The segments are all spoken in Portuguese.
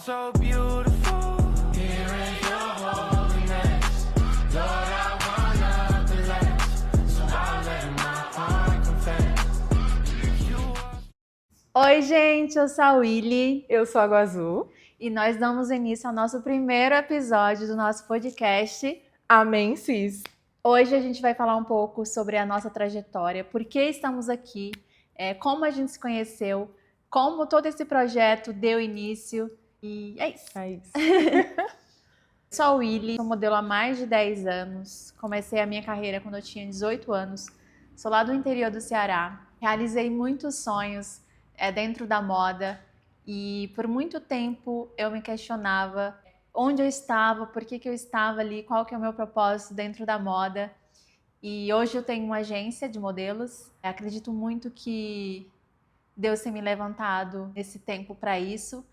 so beautiful. Here is your holiness. Lord, I wanna be less. So I'll let my heart confess. You are... Oi, gente, eu sou a Willy Eu sou a Água Azul. e nós damos início ao nosso primeiro episódio do nosso podcast. Amém, cis. Hoje a gente vai falar um pouco sobre a nossa trajetória, por que estamos aqui, como a gente se conheceu, como todo esse projeto deu início e é isso. É isso. Sou a Willy, sou modelo há mais de 10 anos, comecei a minha carreira quando eu tinha 18 anos, sou lá do interior do Ceará, realizei muitos sonhos dentro da moda e por muito tempo eu me questionava onde eu estava, por que eu estava ali, qual que é o meu propósito dentro da moda. E hoje eu tenho uma agência de modelos, acredito muito que Deus tem me levantado esse tempo para isso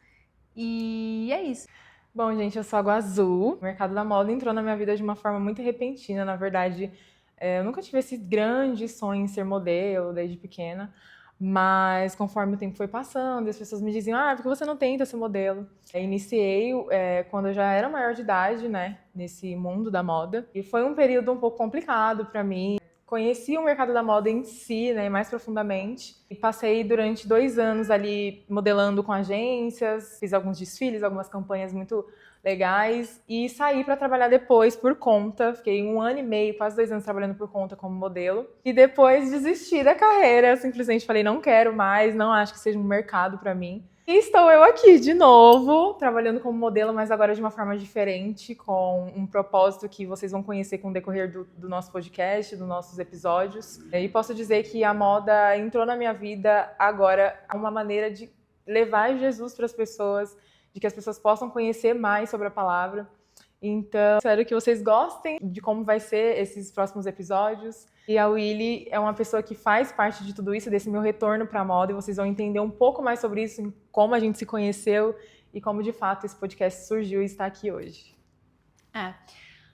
e é isso. Bom, gente, eu sou a Água Azul. O mercado da moda entrou na minha vida de uma forma muito repentina. Na verdade, eu nunca tive esse grande sonho em ser modelo desde pequena. Mas conforme o tempo foi passando, as pessoas me diziam, por que você não tenta ser modelo? Iniciei quando eu já era maior de idade, né, nesse mundo da moda. E foi um período um pouco complicado para mim. Conheci o mercado da moda em si, né, mais profundamente. E passei durante 2 anos ali modelando com agências, fiz alguns desfiles, algumas campanhas muito legais e saí para trabalhar depois por conta. Fiquei 1 ano e meio, quase 2 anos trabalhando por conta como modelo. E depois desisti da carreira, simplesmente falei, não quero mais, não acho que seja um mercado para mim. E estou eu aqui de novo, trabalhando como modelo, mas agora de uma forma diferente, com um propósito que vocês vão conhecer com o decorrer do nosso podcast, dos nossos episódios. E posso dizer que a moda entrou na minha vida agora, uma maneira de levar Jesus para as pessoas, de que as pessoas possam conhecer mais sobre a palavra. Então, espero que vocês gostem de como vai ser esses próximos episódios. E a Willy é uma pessoa que faz parte de tudo isso, desse meu retorno para a moda, e vocês vão entender um pouco mais sobre isso, como a gente se conheceu e como, de fato, esse podcast surgiu e está aqui hoje. Há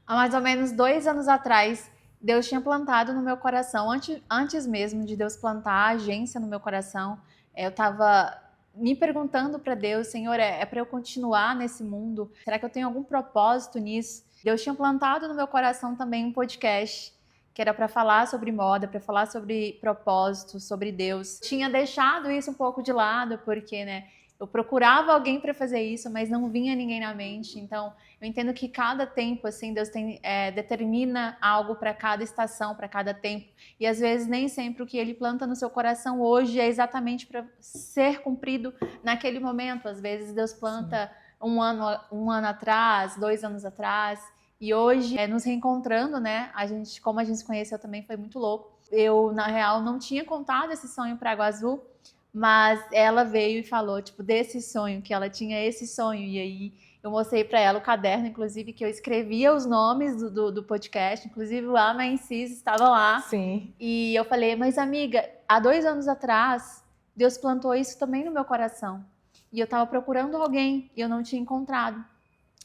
mais ou menos 2 anos atrás, Deus tinha plantado no meu coração, antes mesmo de Deus plantar a agência no meu coração, eu estava me perguntando para Deus, Senhor, é para eu continuar nesse mundo? Será que eu tenho algum propósito nisso? Deus tinha plantado no meu coração também um podcast, que era para falar sobre moda, para falar sobre propósito, sobre Deus. Tinha deixado isso um pouco de lado, porque, eu procurava alguém para fazer isso, mas não vinha ninguém na mente. Então, eu entendo que cada tempo, assim, Deus determina algo para cada estação, para cada tempo. E às vezes nem sempre o que Ele planta no seu coração hoje é exatamente para ser cumprido naquele momento. Às vezes Deus planta um ano atrás, 2 anos atrás. E hoje, nos reencontrando, né? Como a gente se conheceu também foi muito louco. Eu, na real, não tinha contado esse sonho para Água Azul, mas ela veio e falou, desse sonho, que ela tinha esse sonho. E aí eu mostrei para ela o caderno, inclusive, que eu escrevia os nomes do podcast. Inclusive o Amém Cis estava lá. Sim. E eu falei, mas amiga, há 2 anos atrás, Deus plantou isso também no meu coração. E eu estava procurando alguém e eu não tinha encontrado.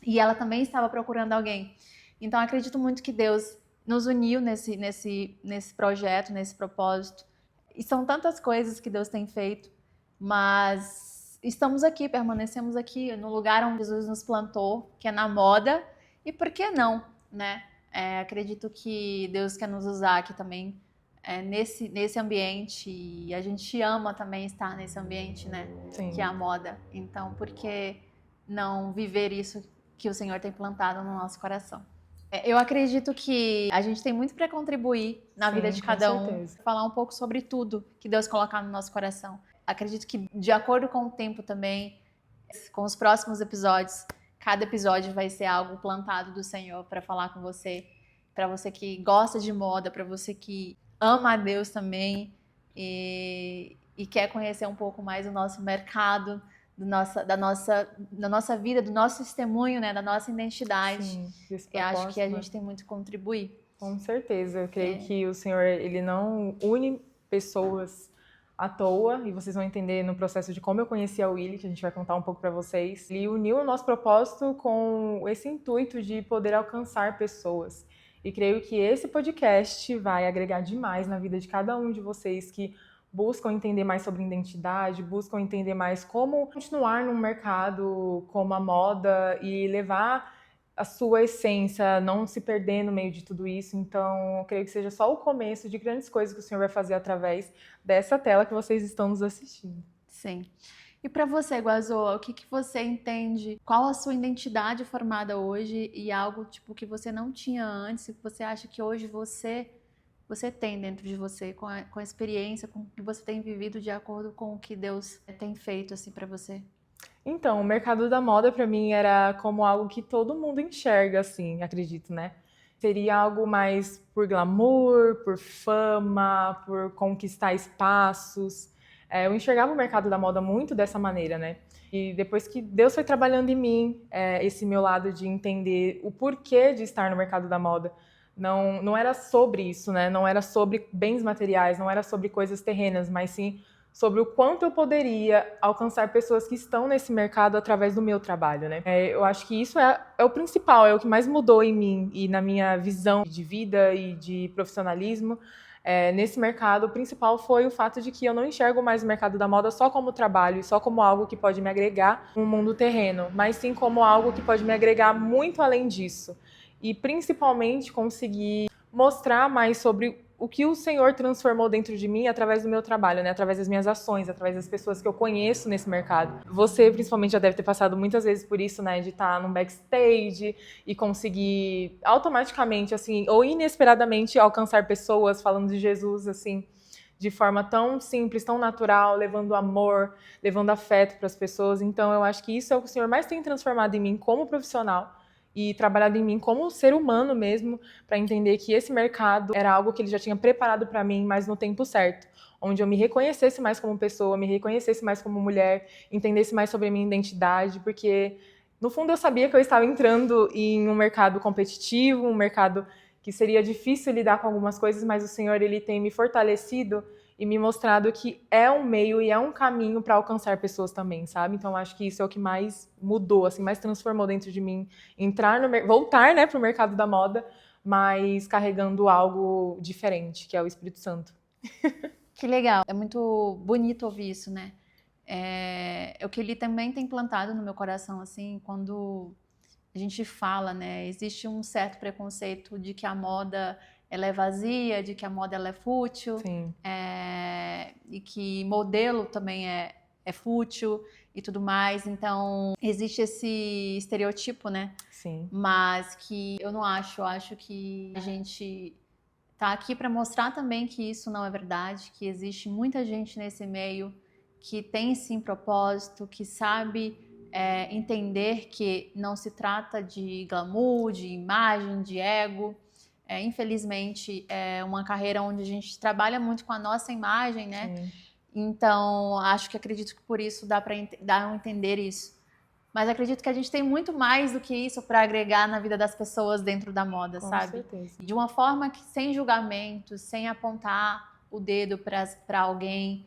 E ela também estava procurando alguém. Então, acredito muito que Deus nos uniu nesse projeto, nesse propósito. E são tantas coisas que Deus tem feito, mas estamos aqui, permanecemos aqui no lugar onde Jesus nos plantou, que é na moda. E por que não, né? Acredito que Deus quer nos usar aqui também nesse ambiente. E a gente ama também estar nesse ambiente, né? Sim. Que é a moda. Então, por que não viver isso que o Senhor tem plantado no nosso coração? Eu acredito que a gente tem muito para contribuir na vida de cada um, falar um pouco sobre tudo que Deus colocar no nosso coração. Acredito que, de acordo com o tempo também, com os próximos episódios, cada episódio vai ser algo plantado do Senhor para falar com você, para você que gosta de moda, para você que ama a Deus também e quer conhecer um pouco mais o nosso mercado, da nossa vida, do nosso testemunho, né, da nossa identidade. Sim, eu acho que a gente tem muito a contribuir. Com certeza, eu creio que o Senhor, Ele não une pessoas à toa, e vocês vão entender no processo de como eu conheci a Willy, que a gente vai contar um pouco para vocês. Ele uniu o nosso propósito com esse intuito de poder alcançar pessoas. E creio que esse podcast vai agregar demais na vida de cada um de vocês que buscam entender mais sobre identidade, buscam entender mais como continuar num mercado como a moda e levar a sua essência, não se perder no meio de tudo isso. Então, eu creio que seja só o começo de grandes coisas que o Senhor vai fazer através dessa tela que vocês estão nos assistindo. Sim. E para você, Guazoa, o que que você entende? Qual a sua identidade formada hoje e algo tipo que você não tinha antes e que você acha que hoje você tem dentro de você, com a experiência, com o que você tem vivido de acordo com o que Deus tem feito assim para você? Então, o mercado da moda para mim era como algo que todo mundo enxerga, assim, acredito, né? Seria algo mais por glamour, por fama, por conquistar espaços. Eu enxergava o mercado da moda muito dessa maneira, né? E depois que Deus foi trabalhando em mim, esse meu lado de entender o porquê de estar no mercado da moda, não era sobre isso, né? Não era sobre bens materiais, não era sobre coisas terrenas, mas sim sobre o quanto eu poderia alcançar pessoas que estão nesse mercado através do meu trabalho, né? Eu acho que isso é o principal, é o que mais mudou em mim e na minha visão de vida e de profissionalismo. Nesse mercado, o principal foi o fato de que eu não enxergo mais o mercado da moda só como trabalho e só como algo que pode me agregar no mundo terreno, mas sim como algo que pode me agregar muito além disso. E principalmente conseguir mostrar mais sobre o que o Senhor transformou dentro de mim através do meu trabalho, né? Através das minhas ações, através das pessoas que eu conheço nesse mercado. Você, principalmente, já deve ter passado muitas vezes por isso, né? De estar num backstage e conseguir automaticamente, assim, ou inesperadamente alcançar pessoas falando de Jesus, assim, de forma tão simples, tão natural, levando amor, levando afeto para as pessoas. Então, eu acho que isso é o que o Senhor mais tem transformado em mim como profissional e trabalhado em mim como ser humano mesmo, para entender que esse mercado era algo que ele já tinha preparado para mim, mas no tempo certo, onde eu me reconhecesse mais como pessoa, me reconhecesse mais como mulher, entendesse mais sobre a minha identidade, porque no fundo eu sabia que eu estava entrando em um mercado competitivo, um mercado que seria difícil lidar com algumas coisas, mas o Senhor, ele tem me fortalecido e me mostrado que é um meio e é um caminho para alcançar pessoas também, sabe? Então, acho que isso é o que mais mudou, assim, mais transformou dentro de mim. Voltar, né, para o mercado da moda, mas carregando algo diferente, que é o Espírito Santo. Que legal, é muito bonito ouvir isso, né? O que ele também tem plantado no meu coração, assim, quando a gente fala, né? Existe um certo preconceito de que a moda ela é vazia, de que a moda ela é fútil, e que modelo também é fútil e tudo mais. Então, existe esse estereotipo, né? Sim. Mas que eu não acho. Eu acho que a gente tá aqui para mostrar também que isso não é verdade, que existe muita gente nesse meio que tem sim propósito, que sabe entender que não se trata de glamour, de imagem, de ego. Infelizmente, é uma carreira onde a gente trabalha muito com a nossa imagem, né? Sim. Então, acredito que por isso dá para dar a entender isso. Mas acredito que a gente tem muito mais do que isso para agregar na vida das pessoas dentro da moda, sabe? Com certeza. De uma forma que sem julgamento, sem apontar o dedo para alguém,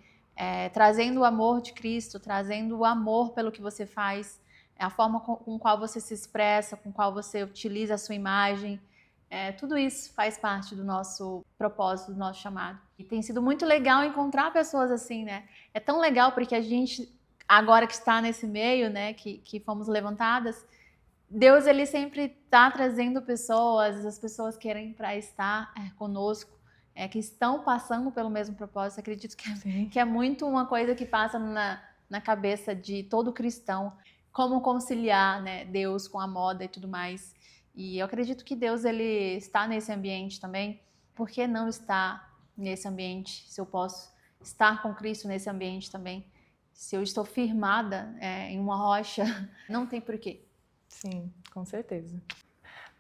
trazendo o amor de Cristo, trazendo o amor pelo que você faz, a forma com qual você se expressa, com qual você utiliza a sua imagem. Tudo isso faz parte do nosso propósito, do nosso chamado. E tem sido muito legal encontrar pessoas assim, né? É tão legal porque a gente, agora que está nesse meio, né, que fomos levantadas, Deus, ele sempre está trazendo pessoas, as pessoas querem para estar conosco, que estão passando pelo mesmo propósito. Acredito que é muito uma coisa que passa na cabeça de todo cristão, como conciliar, né, Deus com a moda e tudo mais. E eu acredito que Deus, ele está nesse ambiente também. Por que não estar nesse ambiente? Se eu posso estar com Cristo nesse ambiente também, se eu estou firmada em uma rocha, não tem porquê. Sim, com certeza.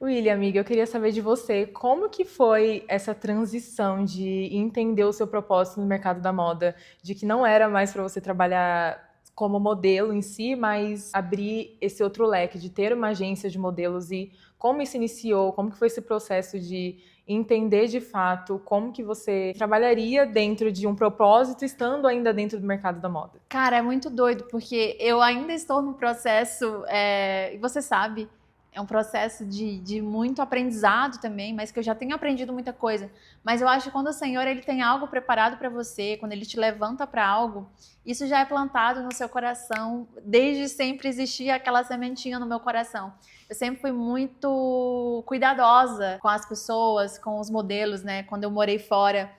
William, amiga, eu queria saber de você, como que foi essa transição de entender o seu propósito no mercado da moda, de que não era mais para você trabalhar como modelo em si, mas abrir esse outro leque, de ter uma agência de modelos, e como isso iniciou, como que foi esse processo de entender de fato como que você trabalharia dentro de um propósito, estando ainda dentro do mercado da moda? Cara, é muito doido, porque eu ainda estou no processo, e você sabe, é um processo de muito aprendizado também, mas que eu já tenho aprendido muita coisa. Mas eu acho que quando o Senhor ele tem algo preparado para você, quando ele te levanta para algo, isso já é plantado no seu coração. Desde sempre existia aquela sementinha no meu coração. Eu sempre fui muito cuidadosa com as pessoas, com os modelos, né? Quando eu morei fora,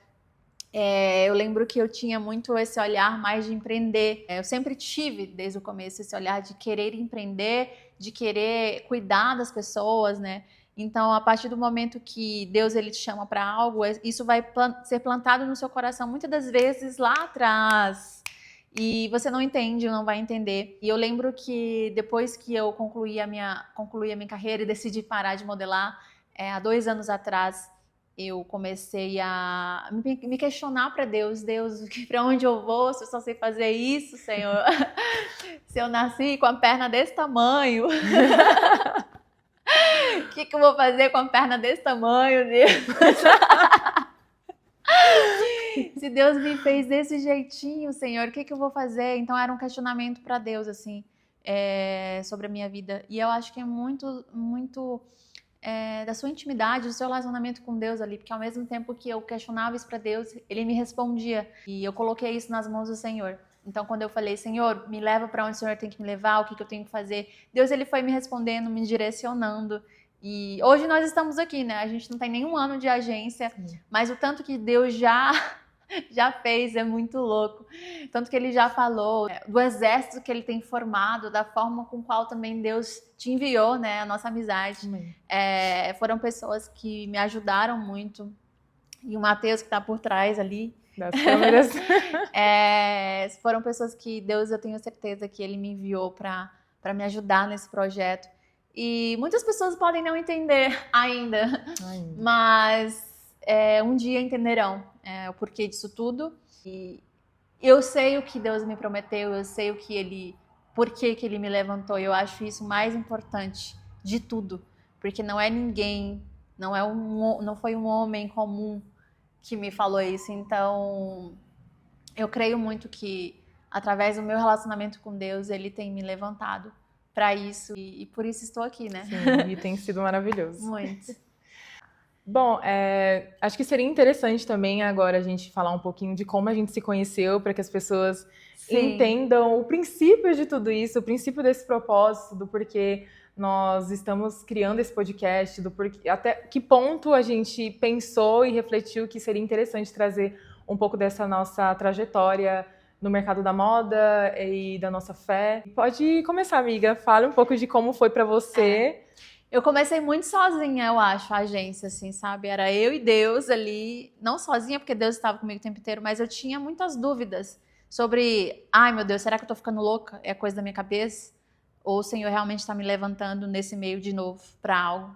eu lembro que eu tinha muito esse olhar mais de empreender. Eu sempre tive, desde o começo, esse olhar de querer empreender, de querer cuidar das pessoas, né? Então, a partir do momento que Deus ele te chama para algo, isso vai ser plantado no seu coração muitas das vezes lá atrás. E você não entende, não vai entender. E eu lembro que depois que eu concluí a minha carreira e decidi parar de modelar, há 2 anos atrás, eu comecei a me questionar para Deus, para onde eu vou, se eu só sei fazer isso, Senhor, se eu nasci com a perna desse tamanho, o que eu vou fazer com a perna desse tamanho, Deus? Se Deus me fez desse jeitinho, Senhor, o que eu vou fazer? Então era um questionamento para Deus, assim, sobre a minha vida. E eu acho que é muito, muito da sua intimidade, do seu relacionamento com Deus ali, porque ao mesmo tempo que eu questionava isso para Deus, Ele me respondia. E eu coloquei isso nas mãos do Senhor. Então, quando eu falei, Senhor, me leva para onde o Senhor tem que me levar, o que eu tenho que fazer, Deus ele foi me respondendo, me direcionando. E hoje nós estamos aqui, né? A gente não tem nenhum ano de agência, mas o tanto que Deus já fez é muito louco. Tanto que ele já falou do exército que ele tem formado, da forma com qual também Deus te enviou, né? A nossa amizade. Foram pessoas que me ajudaram muito. E o Matheus que está por trás ali. Das câmeras. Foram pessoas que Deus, eu tenho certeza que ele me enviou para me ajudar nesse projeto. E muitas pessoas podem não entender ainda. Mas um dia entenderão o porquê disso tudo. E eu sei o que Deus me prometeu, eu sei por que ele me levantou. Eu acho isso mais importante de tudo, porque não é ninguém, não foi um homem comum que me falou isso. Então, eu creio muito que através do meu relacionamento com Deus, ele tem me levantado para isso e por isso estou aqui, né? Sim, e tem sido maravilhoso. Muito. Bom, acho que seria interessante também agora a gente falar um pouquinho de como a gente se conheceu, para que as pessoas entendam o princípio de tudo isso, o princípio desse propósito, do porquê nós estamos criando esse podcast, do porquê, até que ponto a gente pensou e refletiu que seria interessante trazer um pouco dessa nossa trajetória no mercado da moda e da nossa fé. Pode começar, amiga. Fale um pouco de como foi para você. Eu comecei muito sozinha, eu acho, a agência, assim, sabe? Era eu e Deus ali, não sozinha, porque Deus estava comigo o tempo inteiro, mas eu tinha muitas dúvidas sobre, ai meu Deus, será que eu tô ficando louca? É coisa da minha cabeça? Ou o Senhor realmente está me levantando nesse meio de novo para algo?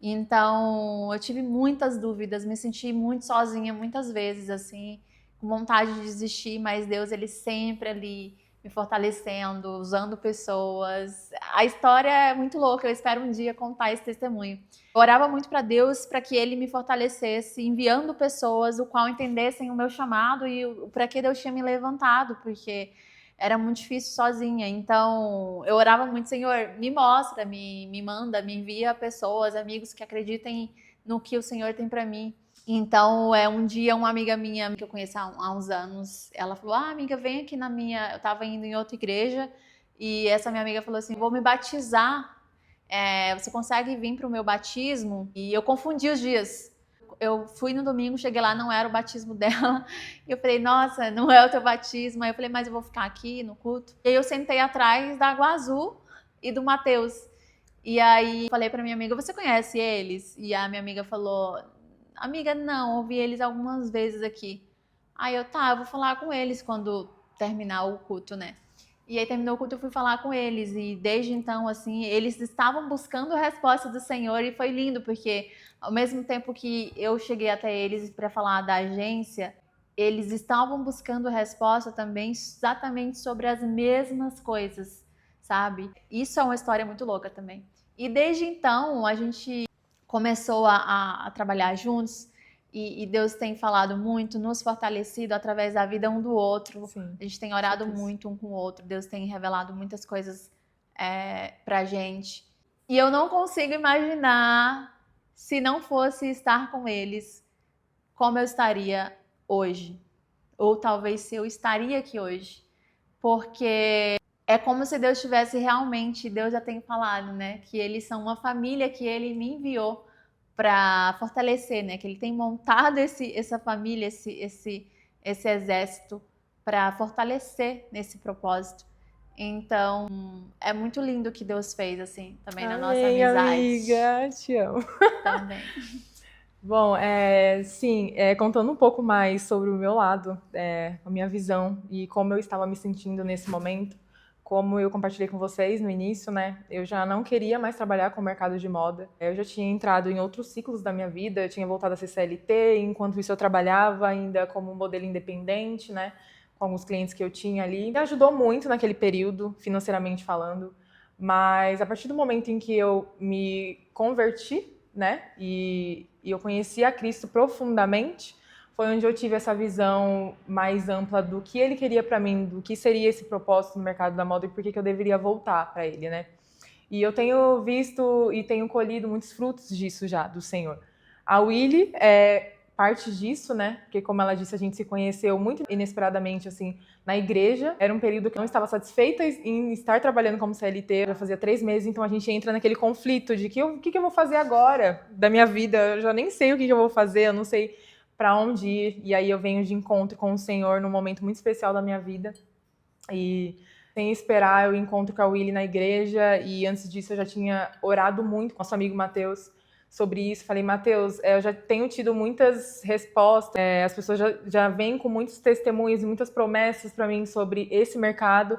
Então, eu tive muitas dúvidas, me senti muito sozinha muitas vezes, assim, com vontade de desistir, mas Deus, ele sempre ali me fortalecendo, usando pessoas. A história é muito louca, eu espero um dia contar esse testemunho. Eu orava muito para Deus para que ele me fortalecesse, enviando pessoas o qual entendessem o meu chamado e para que Deus tinha me levantado, porque era muito difícil sozinha. Então, eu orava muito, Senhor, me mostra, me manda, me envia pessoas, amigos que acreditem no que o Senhor tem para mim. Então, um dia, uma amiga minha, que eu conheço há uns anos, ela falou, amiga, vem aqui na minha... Eu tava indo em outra igreja, e essa minha amiga falou assim, vou me batizar, você consegue vir pro meu batismo? E eu confundi os dias. Eu fui no domingo, cheguei lá, não era o batismo dela, e eu falei, nossa, não é o teu batismo. Aí eu falei, mas eu vou ficar aqui no culto. E aí eu sentei atrás da Água Azul e do Matheus. E aí falei pra minha amiga, você conhece eles? E a minha amiga falou... Amiga, não, ouvi eles algumas vezes aqui. Aí eu vou falar com eles quando terminar o culto, né? E aí terminou o culto, eu fui falar com eles. E desde então, assim, eles estavam buscando a resposta do Senhor. E foi lindo, porque ao mesmo tempo que eu cheguei até eles para falar da agência, eles estavam buscando a resposta também exatamente sobre as mesmas coisas, sabe? Isso é uma história muito louca também. E desde então, a gente começou a trabalhar juntos e Deus tem falado muito, nos fortalecido através da vida um do outro. Sim, a gente tem orado muito um com o outro, Deus tem revelado muitas coisas pra gente. E eu não consigo imaginar, se não fosse estar com eles, como eu estaria hoje. Ou talvez se eu estaria aqui hoje. Porque é como se Deus tivesse realmente, Deus já tem falado, né? Que eles são uma família que ele me enviou para fortalecer, né? Que ele tem montado essa família, esse exército para fortalecer nesse propósito. Então, é muito lindo o que Deus fez, assim, também na nossa Amém, amizade. amiga, te amo. Também. Bom, sim, contando um pouco mais sobre o meu lado, a minha visão e como eu estava me sentindo nesse momento, como eu compartilhei com vocês no início, né? Eu já não queria mais trabalhar com o mercado de moda. Eu já tinha entrado em outros ciclos da minha vida, eu tinha voltado a ser CLT, enquanto isso eu trabalhava ainda como modelo independente, né? Com alguns clientes que eu tinha ali. Me ajudou muito naquele período, financeiramente falando, mas a partir do momento em que eu me converti, né? E eu conheci a Cristo profundamente, foi onde eu tive essa visão mais ampla do que ele queria para mim, do que seria esse propósito no mercado da moda e por que eu deveria voltar para ele, né? E eu tenho visto e tenho colhido muitos frutos disso já, do Senhor. A Willy é parte disso, né? Porque, como ela disse, a gente se conheceu muito inesperadamente, assim, na igreja. Era um período que eu não estava satisfeita em estar trabalhando como CLT, já fazia 3 meses, então a gente entra naquele conflito de o que eu vou fazer agora da minha vida? Eu já nem sei o que eu vou fazer, eu não sei para onde ir. E aí eu venho de encontro com o Senhor num momento muito especial da minha vida. E sem esperar, eu encontro com a Willy na igreja, e antes disso eu já tinha orado muito com nosso amigo Matheus sobre isso. Falei, Matheus, eu já tenho tido muitas respostas, as pessoas já vêm com muitos testemunhos e muitas promessas para mim sobre esse mercado,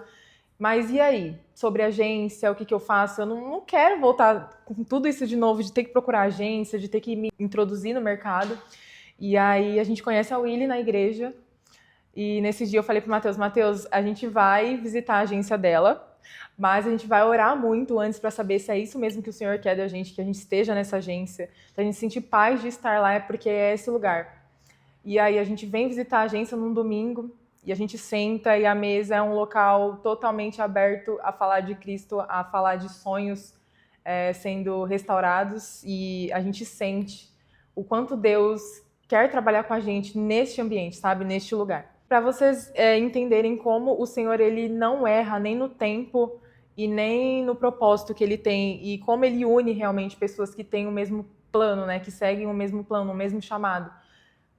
mas e aí? Sobre agência, o que eu faço? Eu não quero voltar com tudo isso de novo, de ter que procurar agência, de ter que me introduzir no mercado. E aí a gente conhece a Willy na igreja, e nesse dia eu falei pro Matheus, a gente vai visitar a agência dela, mas a gente vai orar muito antes para saber se é isso mesmo que o Senhor quer da gente, que a gente esteja nessa agência, se a gente sentir paz de estar lá, é porque é esse lugar. E aí a gente vem visitar a agência num domingo, e a gente senta, e a mesa é um local totalmente aberto a falar de Cristo, a falar de sonhos sendo restaurados, e a gente sente o quanto Deus quer trabalhar com a gente neste ambiente, sabe? Neste lugar. Para vocês entenderem como o Senhor ele não erra nem no tempo e nem no propósito que ele tem, e como ele une realmente pessoas que têm o mesmo plano, né? Que seguem o mesmo plano, o mesmo chamado.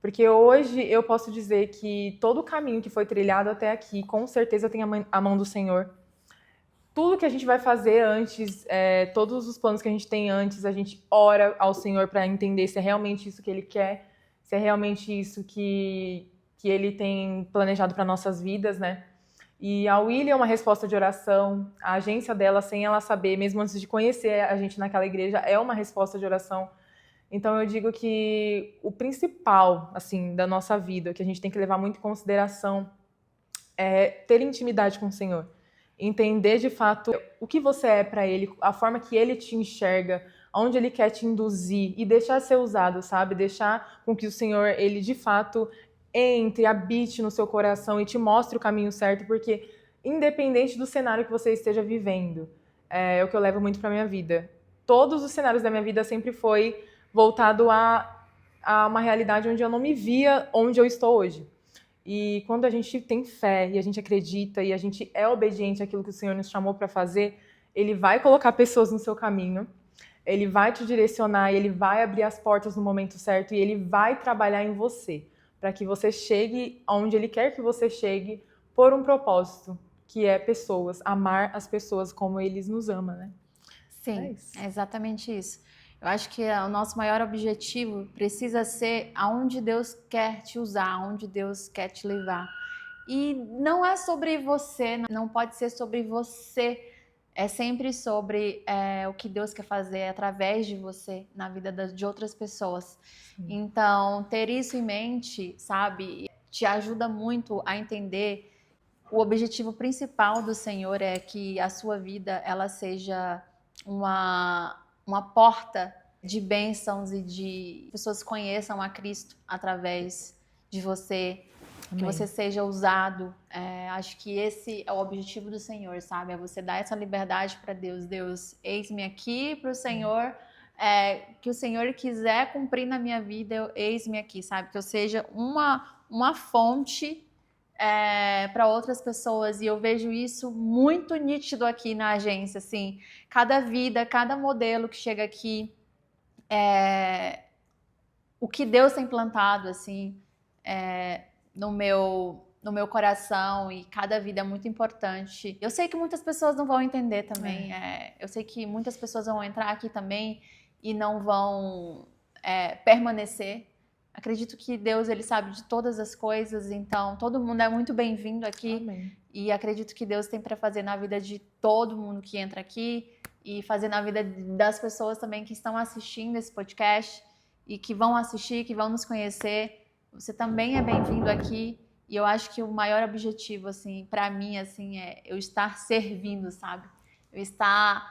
Porque hoje eu posso dizer que todo o caminho que foi trilhado até aqui, com certeza tem a mão do Senhor. Tudo que a gente vai fazer antes, todos os planos que a gente tem antes, a gente ora ao Senhor para entender se é realmente isso que Ele quer, se é realmente isso que Ele tem planejado para nossas vidas, né? E a Willy é uma resposta de oração, a agência dela, sem ela saber, mesmo antes de conhecer a gente naquela igreja, é uma resposta de oração. Então eu digo que o principal, assim, da nossa vida, que a gente tem que levar muito em consideração, é ter intimidade com o Senhor. Entender de fato o que você é para Ele, a forma que Ele te enxerga, onde Ele quer te induzir e deixar ser usado, sabe? Deixar com que o Senhor, Ele de fato entre, habite no seu coração e te mostre o caminho certo, porque independente do cenário que você esteja vivendo, é o que eu levo muito para minha vida. Todos os cenários da minha vida sempre foi voltado a uma realidade onde eu não me via onde eu estou hoje. E quando a gente tem fé e a gente acredita e a gente é obediente àquilo que o Senhor nos chamou para fazer, Ele vai colocar pessoas no seu caminho, Ele vai te direcionar, Ele vai abrir as portas no momento certo e Ele vai trabalhar em você, para que você chegue onde Ele quer que você chegue por um propósito, que é pessoas, amar as pessoas como Ele nos ama, né? Sim, é exatamente isso. Eu acho que o nosso maior objetivo precisa ser aonde Deus quer te usar, aonde Deus quer te levar. E não é sobre você, não pode ser sobre você. É sempre sobre o que Deus quer fazer através de você na vida de outras pessoas. Sim. Então, ter isso em mente, sabe, te ajuda muito a entender o objetivo principal do Senhor é que a sua vida ela seja uma porta de bênçãos e de pessoas conheçam a Cristo através de você. que você seja usado. Acho que esse é o objetivo do Senhor, sabe? É você dar essa liberdade para Deus. Deus, eis-me aqui para o Senhor. Que o Senhor quiser cumprir na minha vida, eis-me aqui, sabe? Que eu seja uma fonte para outras pessoas. E eu vejo isso muito nítido aqui na agência, assim. Cada vida, cada modelo que chega aqui, o que Deus tem plantado, assim, no meu coração, e cada vida é muito importante. Eu sei que muitas pessoas não vão entender também. Eu sei que muitas pessoas vão entrar aqui também e não vão permanecer. Acredito que Deus, ele sabe de todas as coisas, então todo mundo é muito bem-vindo aqui. Amém. E acredito que Deus tem para fazer na vida de todo mundo que entra aqui e fazer na vida das pessoas também que estão assistindo esse podcast e que vão assistir, que vão nos conhecer. Você também é bem-vindo aqui. E eu acho que o maior objetivo, assim, para mim, assim, é eu estar servindo, sabe?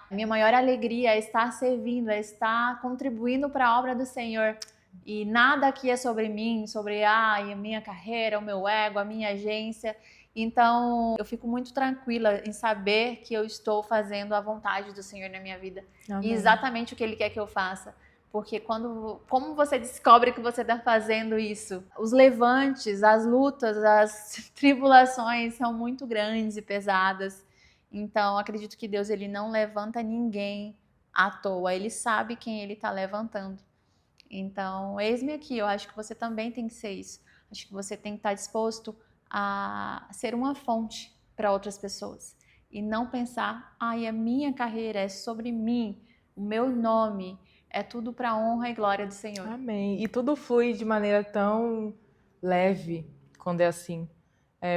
Minha maior alegria é estar servindo, é estar contribuindo para a obra do Senhor. E nada aqui é sobre mim, sobre a minha carreira, o meu ego, a minha agência. Então, eu fico muito tranquila em saber que eu estou fazendo a vontade do Senhor na minha vida. Amém. E exatamente o que Ele quer que eu faça. Porque como você descobre que você está fazendo isso? Os levantes, as lutas, as tribulações são muito grandes e pesadas. Então, acredito que Deus, ele não levanta ninguém à toa. Ele sabe quem ele está levantando. Então, eis-me aqui. Eu acho que você também tem que ser isso. Acho que você tem que estar disposto a ser uma fonte para outras pessoas. E não pensar, a minha carreira é sobre mim, o meu nome. É tudo para a honra e glória do Senhor. Amém. E tudo flui de maneira tão leve quando é assim.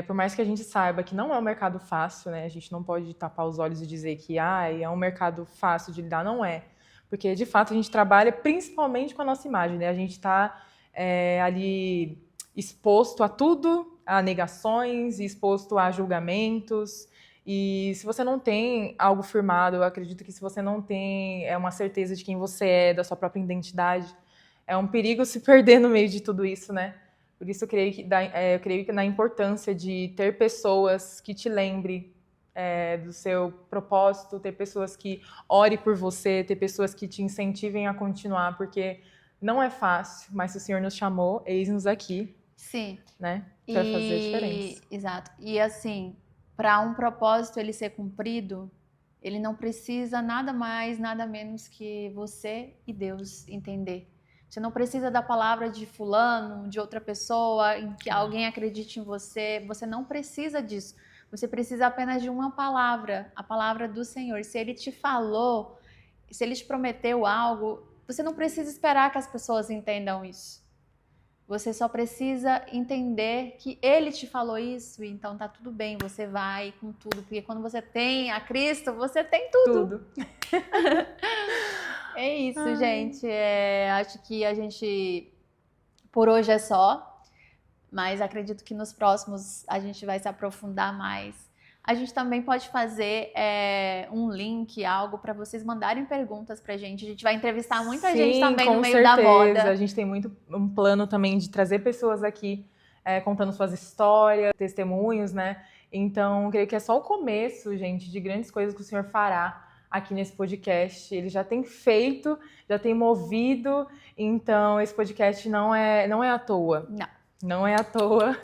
Por mais que a gente saiba que não é um mercado fácil, né? A gente não pode tapar os olhos e dizer que é um mercado fácil de lidar. Não é. Porque, de fato, a gente trabalha principalmente com a nossa imagem, né? A gente está ali exposto a tudo, a negações, exposto a julgamentos. E se você não tem algo firmado, eu acredito que se você não tem uma certeza de quem você é, da sua própria identidade, é um perigo se perder no meio de tudo isso, né? Por isso eu creio que na importância de ter pessoas que te lembrem do seu propósito, ter pessoas que orem por você, ter pessoas que te incentivem a continuar, porque não é fácil, mas se o Senhor nos chamou, eis-nos aqui. Sim. Né? Para fazer a diferença. Exato. E assim, para um propósito ele ser cumprido, ele não precisa nada mais, nada menos que você e Deus entender. Você não precisa da palavra de fulano, de outra pessoa, em que alguém acredite em você. Você não precisa disso. Você precisa apenas de uma palavra, a palavra do Senhor. Se Ele te falou, se Ele te prometeu algo, você não precisa esperar que as pessoas entendam isso. Você só precisa entender que Ele te falou isso, então tá tudo bem, você vai com tudo. Porque quando você tem a Cristo, você tem tudo. É isso, gente. Acho que a gente, por hoje é só, mas acredito que nos próximos a gente vai se aprofundar mais. A gente também pode fazer um link, algo para vocês mandarem perguntas pra gente. A gente vai entrevistar muita gente também no meio da moda. A gente tem um plano também de trazer pessoas aqui contando suas histórias, testemunhos, né? Então, creio que é só o começo, gente, de grandes coisas que o Senhor fará aqui nesse podcast. Ele já tem feito, já tem movido, então esse podcast não é à toa. Não é à toa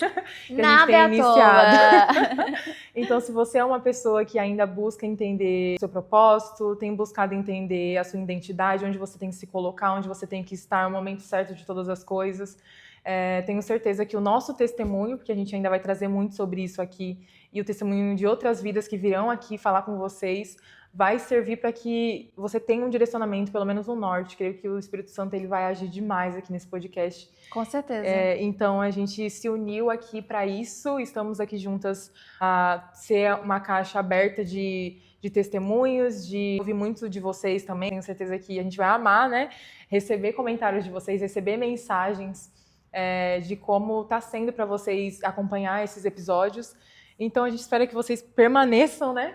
que Nada a gente tem iniciado. Toa. Então, se você é uma pessoa que ainda busca entender o seu propósito, tem buscado entender a sua identidade, onde você tem que se colocar, onde você tem que estar no momento certo de todas as coisas, tenho certeza que o nosso testemunho, porque a gente ainda vai trazer muito sobre isso aqui, e o testemunho de outras vidas que virão aqui falar com vocês, vai servir para que você tenha um direcionamento, pelo menos no norte. Creio que o Espírito Santo ele vai agir demais aqui nesse podcast. Com certeza. Então, a gente se uniu aqui para isso. Estamos aqui juntas a ser uma caixa aberta de testemunhos, de ouvir muito de vocês também. Tenho certeza que a gente vai amar, né? Receber comentários de vocês, receber mensagens de como está sendo para vocês acompanhar esses episódios. Então, a gente espera que vocês permaneçam, né?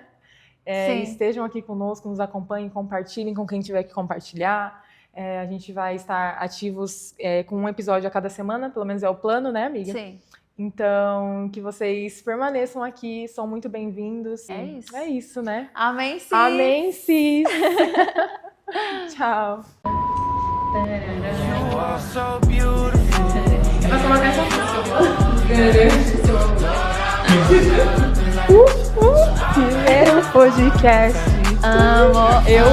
Estejam aqui conosco, nos acompanhem, compartilhem com quem tiver que compartilhar. A gente vai estar ativos com um episódio a cada semana, pelo menos é o plano, né, amiga? Sim. Então, que vocês permaneçam aqui, são muito bem-vindos. É isso. É isso, né? Amém, sim. Amém, sis! Tchau! You are so beautiful. Vai colocar essa música. Primeiro podcast. Amo. Eu